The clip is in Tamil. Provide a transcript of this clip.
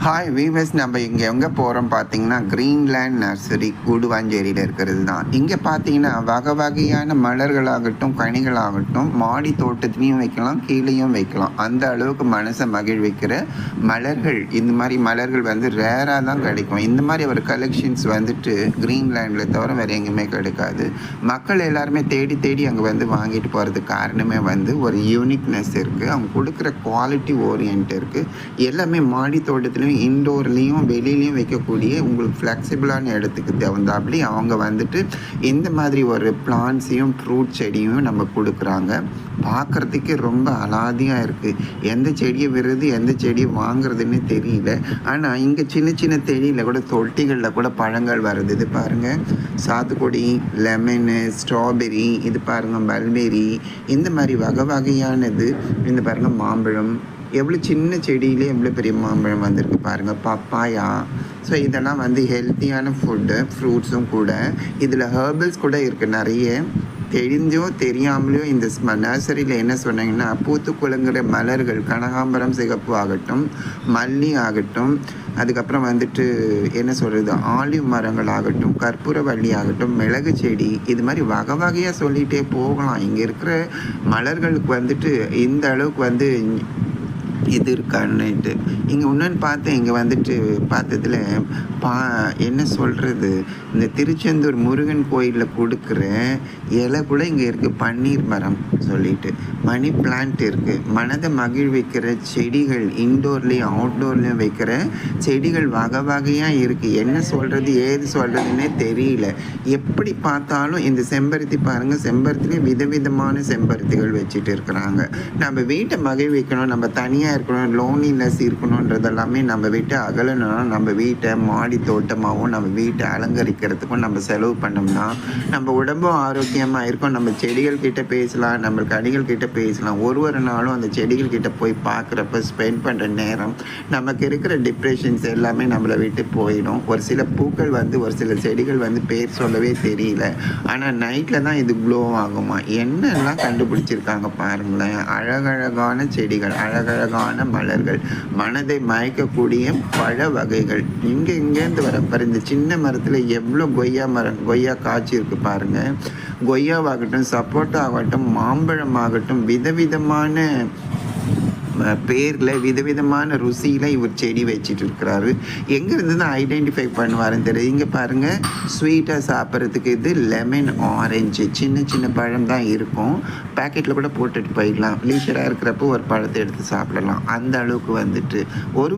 ஹாய் வீவர்ஸ், நம்ம இங்கே எங்கே போகிறோம் பார்த்தீங்கன்னா கிரீன்லேண்ட் நர்சரி கூடுவாஞ்சேரியில் இருக்கிறது தான். இங்கே பார்த்தீங்கன்னா வகை வகையான மலர்களாகட்டும் கனிகளாகட்டும் மாடி தோட்டத்துலேயும் வைக்கலாம், கீழேயும் வைக்கலாம். அந்த அளவுக்கு மனசை மகிழ்விக்கிற மலர்கள், இந்த மாதிரி மலர்கள் வந்து ரேராக தான் கிடைக்கும். இந்த மாதிரி ஒரு கலெக்ஷன்ஸ் வந்துட்டு கிரீன்லேண்டில் தவிர வேறு எங்கேயுமே கிடைக்காது. மக்கள் எல்லாருமே தேடி தேடி அங்கே வந்து வாங்கிட்டு போகிறதுக்கு காரணமே வந்து ஒரு யூனிக்னஸ் இருக்குது. அவங்க கொடுக்குற குவாலிட்டி ஓரியன்ட் இருக்குது. எல்லாமே மாடி தோட்டத்துலேயும் இன்டோர்லேயும் வெளியிலையும் வைக்கக்கூடிய உங்களுக்கு ஃப்ளெக்சிபிளான இடத்துக்கு தகுந்தாப்படி அவங்க வந்துட்டு இந்த மாதிரி ஒரு பிளான்ட்ஸையும் ஃப்ரூட் செடியும் நம்ம கொடுக்குறாங்க. பார்க்குறதுக்கு ரொம்ப அலாதியாக இருக்குது. எந்த செடியை விடுறது எந்த செடியை வாங்குறதுன்னு தெரியல. ஆனால் இங்கே சின்ன சின்ன செடியில் கூட தொட்டிகளில் கூட பழங்கள் வருது. இது பாருங்கள், சாத்துக்குடி, லெமனு, ஸ்ட்ராபெரி, இது பாருங்கள் மல்பெரி, இந்த மாதிரி வகை வகையானது. இந்த பாருங்கள் மாம்பழம், எவ்வளோ சின்ன செடியிலே எவ்வளோ பெரிய மாம்பழம் வந்திருக்கு பாருங்கள். பப்பாயா. ஸோ இதெல்லாம் வந்து ஹெல்த்தியான ஃபுட்டு, ஃப்ரூட்ஸும் கூட. இதில் ஹெர்பல்ஸ் கூட இருக்குது நிறைய. தெரிஞ்சோ தெரியாமலையோ இந்த நர்சரியில் என்ன சொன்னாங்கன்னா, பூத்து குலுங்குற மலர்கள், கனகாம்பரம் சிகப்பு ஆகட்டும், மல்லி ஆகட்டும், அதுக்கப்புறம் வந்துட்டு என்ன சொல்கிறது, ஆலிவ் மரங்கள் ஆகட்டும், கற்பூரவள்ளி ஆகட்டும், மிளகு செடி, இது மாதிரி வகை வகையாக சொல்லிகிட்டே போகலாம். இங்கே இருக்கிற மலர்களுக்கு வந்துட்டு இந்த அளவுக்கு வந்து இது இருக்கான்னுட்டு. இங்கே இன்னொன்று பார்த்தேன், இங்கே வந்துட்டு பார்த்ததில் என்ன சொல்கிறது, இந்த திருச்செந்தூர் முருகன் கோயிலில் கொடுக்குற இலை கூட இங்கே இருக்குது. பன்னீர் மரம் சொல்லிட்டு மணி பிளான்ட் இருக்குது. மனதை மகிழ்விக்கிற செடிகள், இன்டோர்லேயும் அவுட்டோர்லேயும் வைக்கிற செடிகள் வகை வகையாக இருக்குது. என்ன சொல்கிறது ஏது சொல்கிறதுன்னே தெரியல. எப்படி பார்த்தாலும் இந்த செம்பருத்தி பாருங்கள், செம்பருத்திலே விதவிதமான செம்பருத்திகள் வச்சுட்டு இருக்கிறாங்க. நம்ம வீட்டை மகிழ்விக்கணும், நம்ம தனியாக இருக்கணும், லோன்லினஸ் இருக்கணுன்றதெல்லாமே நம்ம வீட்டை அகலணும்னா நம்ம வீட்டை மாடி தோட்டமாகவும் நம்ம வீட்டை அலங்கரிக்கிறதுக்கும் நம்ம செலவு பண்ணோம்னா நம்ம உடம்பும் ஆரோக்கியமாக இருக்கும். நம்ம செடிகள் கிட்ட பேசலாம், நம்ம கனிகள் கிட்ட பேசலாம். ஒரு நாளும் அந்த செடிகள் கிட்ட போய் பார்க்குறப்ப ஸ்பெண்ட் பண்ணுற நேரம் நமக்கு இருக்கிற டிப்ரெஷன்ஸ் எல்லாமே நம்மளை விட்டு போயிடும். ஒரு சில பூக்கள் வந்து, ஒரு சில செடிகள் வந்து பேர் சொல்லவே தெரியல, ஆனால் நைட்டில் தான் இது க்ளோ ஆகுமா. என்னெல்லாம் கண்டுபிடிச்சிருக்காங்க பாருங்களேன். அழகழகான செடிகள், அழகழகான மலர்கள், மனதை மயக்கக்கூடிய பழ வகைகள். இங்கேருந்து வரப்ப இந்த சின்ன மரத்தில் எவ்வளோ கொய்யா காய்ச்சி இருக்குது பாருங்கள். கொய்யாவாகட்டும், சப்போட்டா ஆகட்டும், மாம்பழம் ஆகட்டும், விதவிதமான பேரில் விதவிதமான ருசியில் இவர் செடி வச்சுட்டு இருக்கிறாரு. எங்கேருந்து தான் ஐடென்டிஃபை பண்ணுவாருன்னு தெரியுது. இங்கே பாருங்கள், ஸ்வீட்டாக சாப்பிட்றதுக்கு இது லெமன் ஆரஞ்சு, சின்ன சின்ன பழம் தான் இருக்கும். பேக்கெட்டில் கூட போட்டுட்டு போயிடலாம். லீஷராக இருக்கிறப்போ ஒரு பழத்தை எடுத்து சாப்பிடலாம். அந்த அளவுக்கு வந்துட்டு ஒரு